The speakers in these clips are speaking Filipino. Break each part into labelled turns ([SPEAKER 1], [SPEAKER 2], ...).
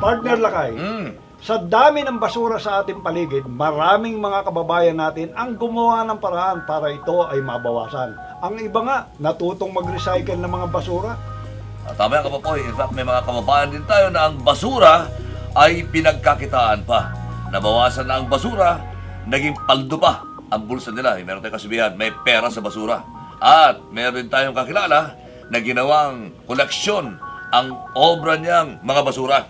[SPEAKER 1] Partner Lakay, sa dami ng basura sa ating paligid, maraming mga kababayan natin ang gumawa ng paraan para ito ay mabawasan. Ang iba nga, natutong mag-recycle ng mga basura.
[SPEAKER 2] Tama yan, Kapopoy. In fact, may mga kababayan din tayo na ang basura ay pinagkakitaan pa. Nabawasan na ang basura, naging paldo pa ang bulsa nila. Meron tayong kasibihan, may pera sa basura. At meron din tayong kakilala na ginawang koleksyon ang obra niyang mga basura.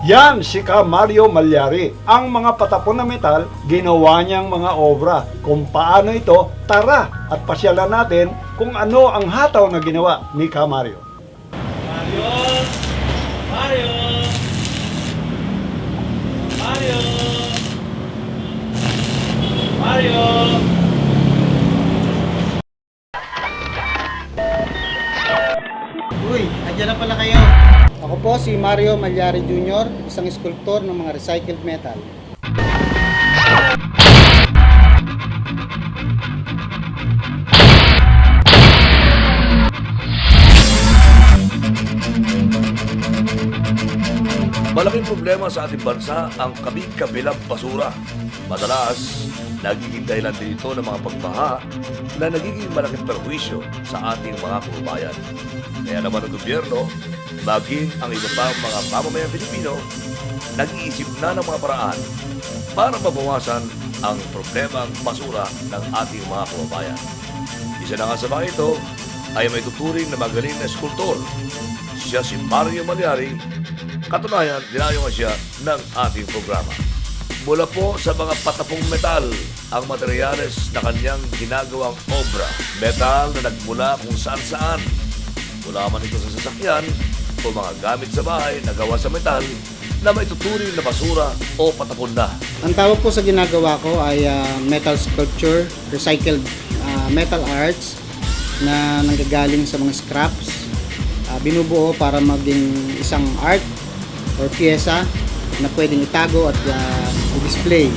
[SPEAKER 1] Yan si Ka Mario Malyari. Ang mga patapon na metal, ginawa niyang mga obra. Kung paano ito, tara at pasyalan natin kung ano ang hataw na ginawa ni Ka Mario.
[SPEAKER 3] Mario! Mario! Mario! Mario!
[SPEAKER 4] Uy, andyan na pala kayo. Ako po si Mario Malyari Jr., isang sculptor ng mga recycled metal.
[SPEAKER 2] Malaking problema sa ating bansa ang kabi-kabilang basura. Madalas, nagiging dahilan dito ng mga pagbaha na nagiging malaking perwisyo sa ating mga kababayan. Kaya naman ang gobyerno, maging ang iba pang mga mamamayang Pilipino, nag-iisip na ng mga paraan para mabawasan ang problemang basura ng ating mga kababayan. Isa na nga sa mga ito ay may tuturing na magaling na skulptor. Siya si Mario Malyari. Katunayan, dinayo nga siya ng ating programa. Mula po sa mga patapong metal ang materyales na kanyang ginagawang obra. Metal na nagmula kung saan-saan. Mula man ito sa sasakyan o mga gamit sa bahay na gawa sa metal na may tuturing na basura o patapon na.
[SPEAKER 4] Ang tawag po sa ginagawa ko ay metal sculpture, recycled metal arts na nanggagaling sa mga scraps. Binubuo para maging isang art or pyesa na pwedeng itago at i-display.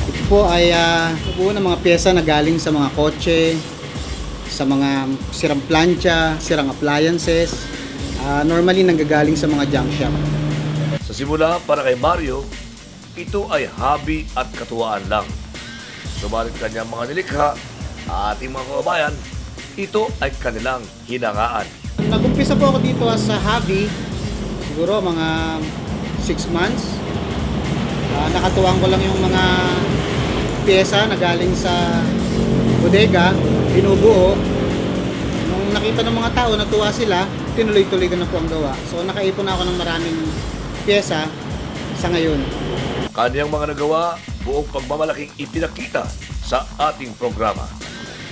[SPEAKER 4] Ito po ay buo ng mga pyesa na galing sa mga kotse, sa mga sirang plancha, sirang appliances, normally nanggagaling sa mga junk shop.
[SPEAKER 2] Sa simula, para kay Mario, ito ay hobby at katuwaan lang. Subalit kanyang mga nilikha, ating mga kababayan, ito ay kanilang hinangaan.
[SPEAKER 4] Nag-umpisa po ako dito sa hobby, siguro mga 6 months. Nakatuwang ko lang yung mga pyesa na galing sa bodega, binubuo. Nung nakita ng mga tao, natuwa sila, tinuloy-tuloy ko na po ang gawa. So nakaipon na ako ng maraming pyesa sa ngayon.
[SPEAKER 2] Kanyang mga nagawa, buong pagmamalaking ipinakita sa ating programa.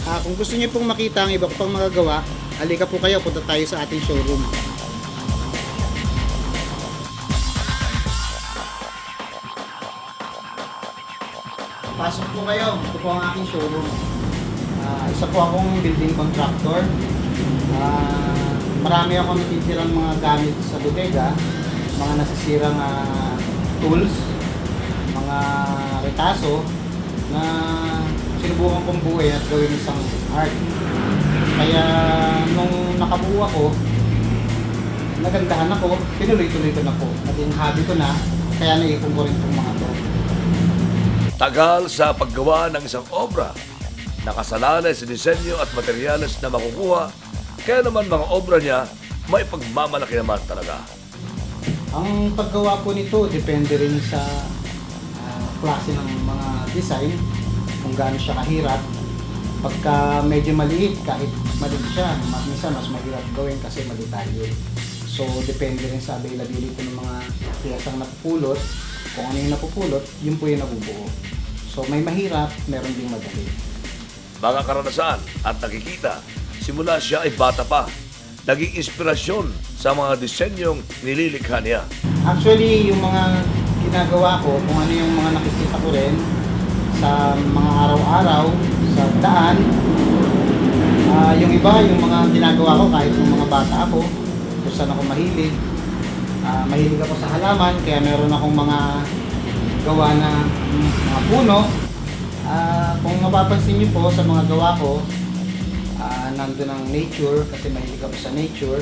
[SPEAKER 4] Kung gusto niyo pong makita ang iba ko pang magagawa, halika po kayo, punta tayo sa ating showroom. Pasok po kayo, ito po ang aking showroom. Isa po akong building contractor. Marami akong natitirang mga gamit sa bodega, mga nasisirang tools, mga retaso na sinubukan kong buuin at gawin isang art. Kaya nung nakabuo ako, nagandahan ako, tinuloy-tuloy ko na po. Naging hobby ko na, kaya naipon ko rin itong mga to.
[SPEAKER 2] Tagal sa paggawa ng isang obra, nakasalalay sa disenyo at materyales na makukuha, kaya naman mga obra niya may pagmamalaki naman talaga.
[SPEAKER 4] Ang paggawa po nito, depende rin sa klase ng mga design, kung gaano siya kahirap. Pagka medyo maliit, kahit maliit siya, minsan mas mahirap gawin kasi malitalyo. So, depende rin sa availability ng mga piyesang napupulot. Kung ano yung napupulot, yun po yung nabubuo. So, may mahirap, meron ding madali.
[SPEAKER 2] Mga karanasan at nakikita, simula siya ay bata pa, naging inspirasyon sa mga disenyong nililikha niya.
[SPEAKER 4] Actually, yung mga ginagawa ko, kung ano yung mga nakikita ko rin sa mga araw-araw, sa daan, yung iba, yung mga ginagawa ko kahit yung mga bata ako, kung saan ako mahilig. Mahilig ako sa halaman, kaya meron akong mga gawa na mga puno. Kung mapapansin niyo po sa mga gawa ko, nandun ang nature kasi mahilig ako sa nature.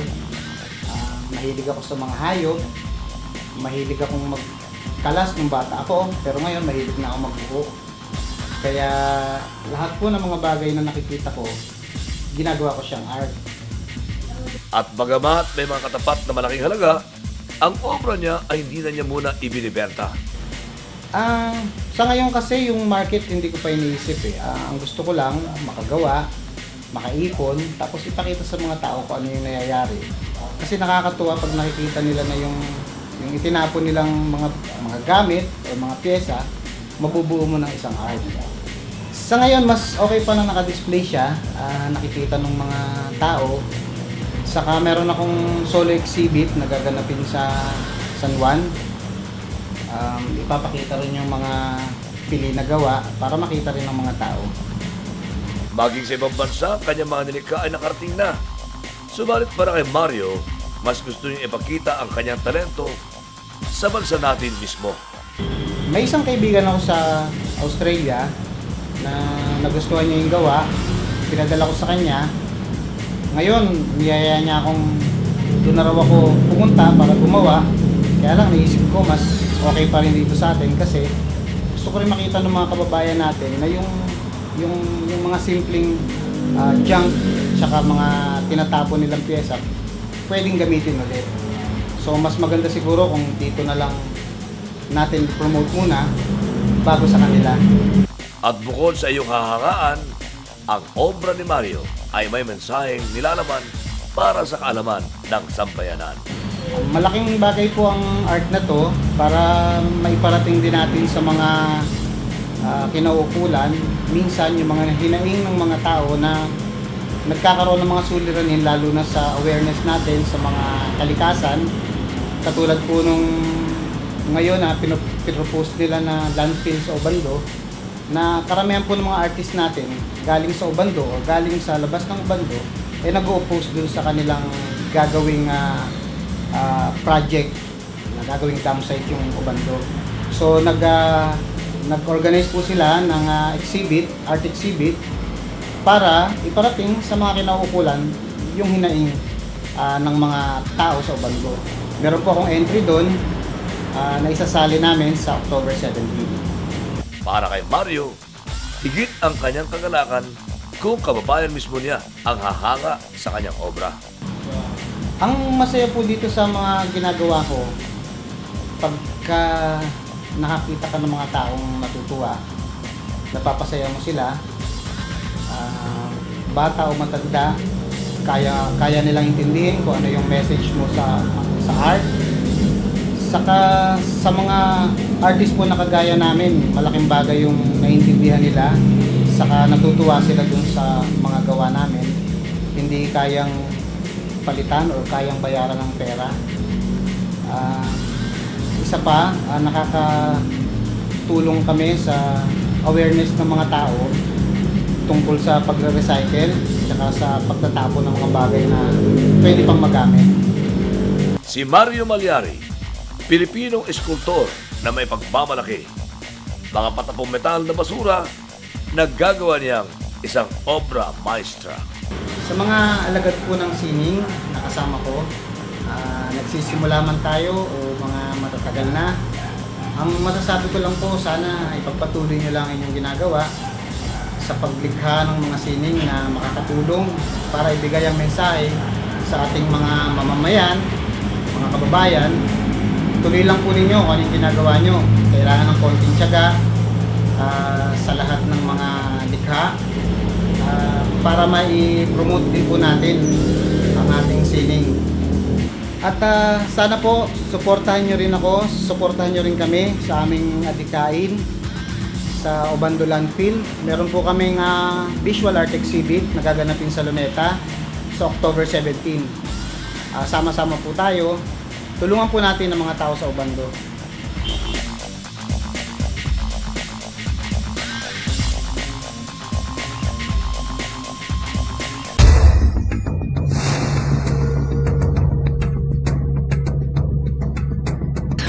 [SPEAKER 4] Mahilig ako sa mga hayop. mahilig akong magkalas nung bata ako, pero ngayon mahilig na ako magbuhok. Kaya lahat po ng mga bagay na nakikita ko, ginagawa ko siyang art.
[SPEAKER 2] At bagamat may mga katapat na malaking halaga, ang obra niya ay hindi na niya muna ibinibenta.
[SPEAKER 4] Sa ngayon kasi yung market hindi ko pa iniisip eh. Ang gusto ko lang makagawa, makaipon, tapos ipakita sa mga tao kung ano yung nangyayari. Kasi nakakatuwa pag nakikita nila na yung itinapon nilang mga gamit o mga pyesa, mabubuo mo ng isang art. Sa ngayon, mas okay pa na naka-display siya, nakikita ng mga tao. Saka meron akong solo exhibit na gaganapin sa San Juan. Ipapakita rin yung mga pili na gawa para makita rin ng mga tao.
[SPEAKER 2] Maging sa ibang bansa, kanyang mga nilikha ay nakarating na. Subalit para kay Mario, mas gusto niyang ipakita ang kanyang talento sa bansa natin mismo.
[SPEAKER 4] May isang kaibigan ako sa Australia na nagustuhan niya yung gawa. Pinadala ko sa kanya. Ngayon, niyaya niya akong doon na raw ako pumunta para gumawa. Kaya lang, naisip ko mas okay pa rin dito sa atin kasi gusto ko rin makita ng mga kababayan natin na yung mga simpleng junk tsaka mga tinatapon nilang pyesa pwedeng gamitin ulit. So mas maganda siguro kung dito na lang natin promote muna bago sa kanila.
[SPEAKER 2] At bukod sa iyong hahangaan, ang obra ni Mario ay may mensaheng nilalaman para sa kaalaman ng sambayanan.
[SPEAKER 4] Malaking bagay po ang art na to para maiparating din natin sa mga kinauukulan. Minsan yung mga hinaing ng mga tao na nagkakaroon ng mga suliranin lalo na sa awareness natin sa mga kalikasan. Katulad po nung ngayon na pinopose nila na landfill sa Obando, na karamihan po ng mga artist natin galing sa Obando o galing sa labas ng Obando ay nag-o-oppose dun sa kanilang gagawing project na gagawing dam site yung Obando. So nag-organize po sila ng art exhibit para iparating sa mga kinauukulan yung hinaing ng mga tao sa Obando. Meron po akong entry doon na isasali namin sa October 17.
[SPEAKER 2] Para kay Mario, higit ang kanyang kagalakan kung kababayan mismo niya ang hahanga sa kanyang obra.
[SPEAKER 4] Ang masaya po dito sa mga ginagawa ko, pagka nakakita ka ng mga taong natutuwa, napapasaya mo sila, bata o matanda, kaya nilang intindihin kung ano yung message mo sa art. Saka sa mga artist po na kagaya namin, malaking bagay yung naiintindihan nila. Saka natutuwa sila dun sa mga gawa namin. Hindi kayang palitan o kayang bayaran ng pera. Isa pa, nakakatulong kami sa awareness ng mga tao tungkol sa pagre-recycle at sa pagtatapon ng mga bagay na pwede pang magamit.
[SPEAKER 2] Si Mario Malyari, Pilipinong eskultor na may pagmamalaki. Mga patapong metal na basura, naggagawa niyang isang obra maestra.
[SPEAKER 4] Sa mga alagad po ng sining na kasama ko, nagsisimula man tayo o mga matatagal na, ang masasabi ko lang po, sana ipagpatuloy nyo lang inyong ginagawa sa paglikha ng mga sining na makakatulong para ibigay ang mensahe sa ating mga mamamayan, mga kababayan. Tuloy lang po ninyo kung anong ginagawa nyo. Kailangan ng konting tiyaga sa lahat ng mga likha para mai-promote din po natin ang ating sining. At sana po, suportahan nyo rin ako, suportahan nyo rin kami sa aming adikain sa Obando Landfill. Meron po kaming visual art exhibit na gaganapin sa Luneta sa October 17. Sama-sama po tayo. Tulungan po natin ang mga tao sa Obando.